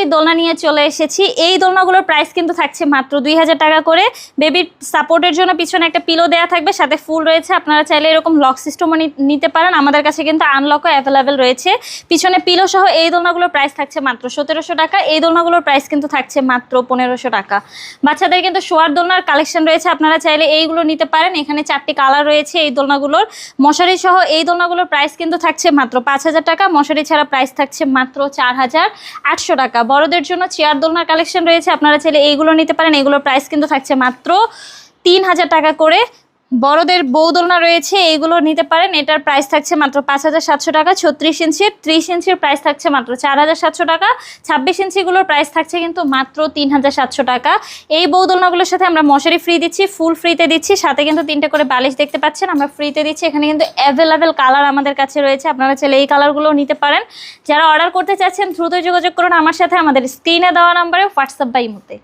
সেই দোলনা নিয়ে চলে এসেছি। এই দোলনাগুলোর প্রাইস কিন্তু থাকছে মাত্র 2000 টাকা করে। বেবির সাপোর্টের জন্য পিছনে একটা পিলো দেওয়া থাকবে, সাথে ফুল রয়েছে। আপনারা চাইলে এরকম লক সিস্টেমও নিতে পারেন, আমাদের কাছে কিন্তু আনলকও অ্যাভেলেবেল রয়েছে। পিছনে পিলো সহ এই দোলনাগুলোর প্রাইস থাকছে মাত্র 1700 টাকা। এই দোলনাগুলোর প্রাইস কিন্তু থাকছে মাত্র 1500 টাকা। বাচ্চাদের কিন্তু শোয়ার দোলনার কালেকশন রয়েছে, আপনারা চাইলে এইগুলো নিতে পারেন। এখানে 4টি কালার রয়েছে এই দোলনাগুলোর। মশারি সহ এই দোলনাগুলোর প্রাইস কিন্তু থাকছে মাত্র 5000 টাকা। মশারি ছাড়া প্রাইস থাকছে মাত্র 4800 টাকা। বড়দের জন্য চেয়ার দোলনার কালেকশন রয়েছে, আপনারা চাইলে এইগুলো নিতে পারেন। এগুলোর প্রাইস কিন্তু থাকছে মাত্র 3000 টাকা করে। বড়দের বউ দোলনা রয়েছে, এইগুলো নিতে পারেন। এটার প্রাইস থাকছে মাত্র 5700 টাকা। 36 ইঞ্চির 30 ইঞ্চির প্রাইস থাকছে মাত্র 4700 টাকা। 26 ইঞ্চিগুলোর প্রাইস থাকছে কিন্তু মাত্র 3700 টাকা। এই বউ দোলনাগুলোর সাথে আমরা মশারি ফ্রি দিচ্ছি, ফুল ফ্রিতে দিচ্ছি, সাথে কিন্তু 3টে করে বালিশ দেখতে পাচ্ছেন আমরা ফ্রিতে দিচ্ছি। এখানে কিন্তু অ্যাভেলেবেল কালার আমাদের কাছে রয়েছে, আপনারা চাইলে এই কালারগুলো নিতে পারেন। যারা অর্ডার করতে চাচ্ছেন দ্রুত যোগাযোগ করুন আমার সাথে, আমাদের স্ক্রিনে দেওয়া নাম্বারে হোয়াটসঅ্যাপ বা ইমোতে।